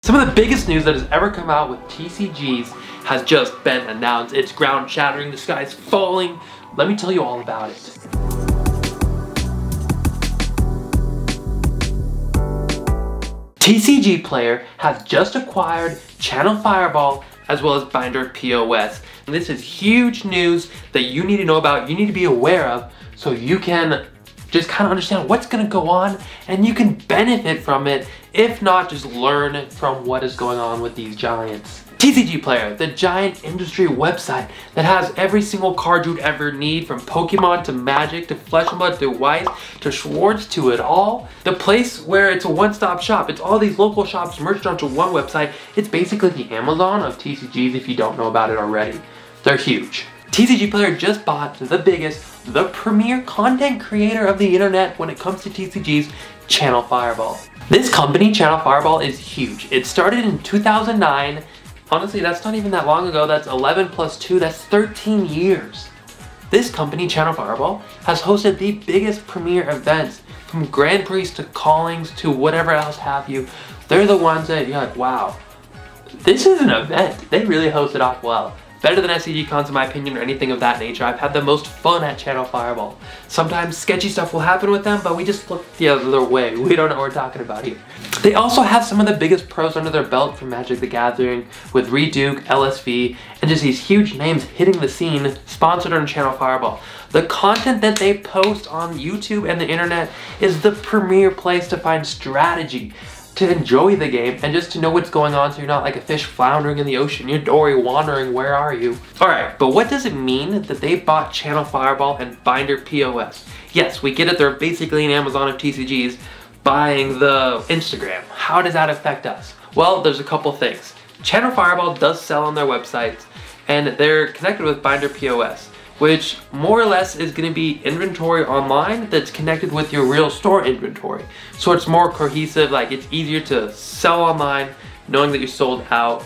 Some of the biggest news that has ever come out with TCGs has just been announced. It's ground shattering, the sky's falling. Let me tell you all about it. TCG Player has just acquired Channel Fireball as well as Binder POS. And this is huge news that you need to know about, you need to be aware of, so you can just kind of understand what's going to go on and you can benefit from it, if not just learn from what is going on with these giants. TCG Player, the giant industry website that has every single card you'd ever need, from Pokemon to Magic to Flesh and Blood to Weiss to Schwartz to it all. The place where it's a one-stop shop. It's all these local shops merged onto one website. It's basically the Amazon of TCGs if you don't know about it already. They're huge. TCG Player just bought the biggest, the premier content creator of the internet when it comes to TCGs, Channel Fireball. This company, Channel Fireball, is huge. It started in 2009. Honestly, that's not even that long ago. That's 11 plus 2, that's 13 years. This company, Channel Fireball, has hosted the biggest premier events, from Grand Prix to callings to whatever else have you. They're the ones that you're like, wow, this is an event. They really host it off well. Better than SCG cons in my opinion, or anything of that nature. I've had the most fun at Channel Fireball. Sometimes sketchy stuff will happen with them, but we just look the other way. We don't know what we're talking about here. They also have some of the biggest pros under their belt from Magic the Gathering, with Reduke, LSV, and just these huge names hitting the scene, sponsored on Channel Fireball. The content that they post on YouTube and the internet is the premier place to find strategy, to enjoy the game, and just to know what's going on so you're not like a fish floundering in the ocean. You're Dory wandering, where are you? Alright, but what does it mean that they bought Channel Fireball and Binder POS? Yes, we get it, they're basically an Amazon of TCGs buying the Instagram. How does that affect us? Well, there's a couple things. Channel Fireball does sell on their websites, and they're connected with Binder POS, which more or less is going to be inventory online that's connected with your real store inventory. So it's more cohesive, like it's easier to sell online knowing that you sold out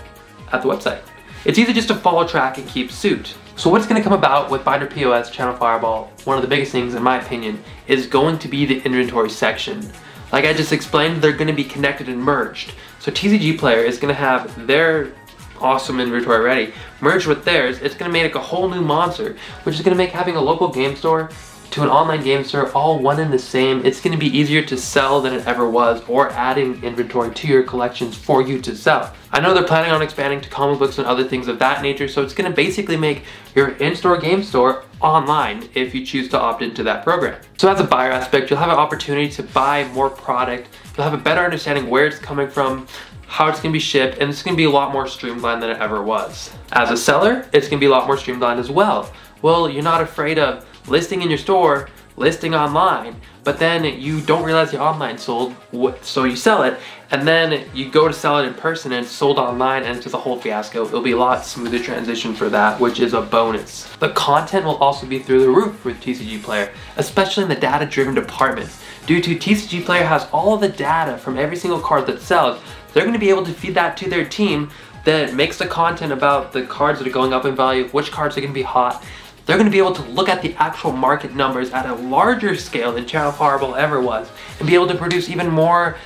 at the website. It's easy just to follow track and keep suit. So what's going to come about with Binder POS, Channel Fireball, one of the biggest things in my opinion, is going to be the inventory section. Like I just explained, they're going to be connected and merged. So TCG Player is going to have their awesome inventory ready, merged with theirs. It's going to make a whole new monster, which is going to make having a local game store to an online game store all one and the same. It's going to be easier to sell than it ever was, or adding inventory to your collections for you to sell. I know they're planning on expanding to comic books and other things of that nature, so it's going to basically make your in-store game store online if you choose to opt into that program. So as a buyer aspect, you'll have an opportunity to buy more product. You'll have a better understanding where it's coming from, how it's going to be shipped, and it's going to be a lot more streamlined than it ever was. As a seller, it's going to be a lot more streamlined as well. Well, you're not afraid of listing in your store, listing online, but then you don't realize the online sold, so you sell it, and then you go to sell it in person and it's sold online and it's just a whole fiasco. It'll be a lot smoother transition for that, which is a bonus. The content will also be through the roof with TCG Player, especially in the data-driven departments. Due to TCG Player has all of the data from every single card that sells, they're going to be able to feed that to their team that makes the content about the cards that are going up in value, which cards are going to be hot. They're going to be able to look at the actual market numbers at a larger scale than Channel Fireball ever was, and be able to produce even more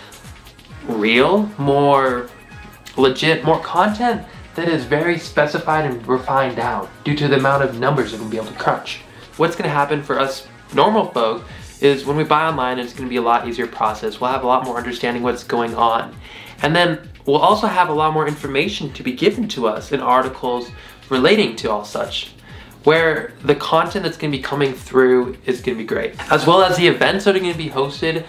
real, more legit, more content that is very specified and refined down due to the amount of numbers they're going to be able to crunch. What's going to happen for us normal folk is when we buy online, it's going to be a lot easier process. We'll have a lot more understanding what's going on. And then we'll also have a lot more information to be given to us in articles relating to all such, where the content that's going to be coming through is going to be great. As well as the events that are going to be hosted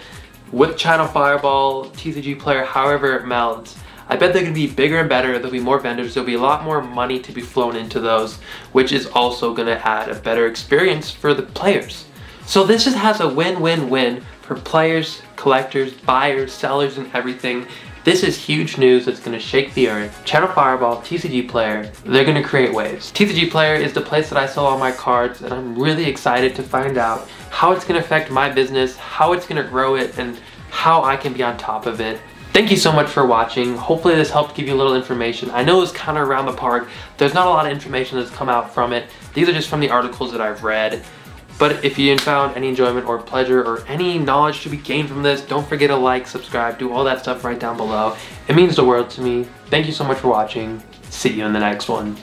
with Channel Fireball, TCG Player, however it melds. I bet they're going to be bigger and better. There'll be more vendors. There'll be a lot more money to be flown into those, which is also going to add a better experience for the players. So this just has a win-win-win for players, collectors, buyers, sellers, and everything. This is huge news that's going to shake the earth. Channel Fireball, TCG Player, they're going to create waves. TCG Player is the place that I sell all my cards, and I'm really excited to find out how it's going to affect my business, how it's going to grow it, and how I can be on top of it. Thank you so much for watching. Hopefully this helped give you a little information. I know it's kind of around the park. There's not a lot of information that's come out from it. These are just from the articles that I've read. But if you found any enjoyment or pleasure or any knowledge to be gained from this, don't forget to like, subscribe, do all that stuff right down below. It means the world to me. Thank you so much for watching. See you in the next one.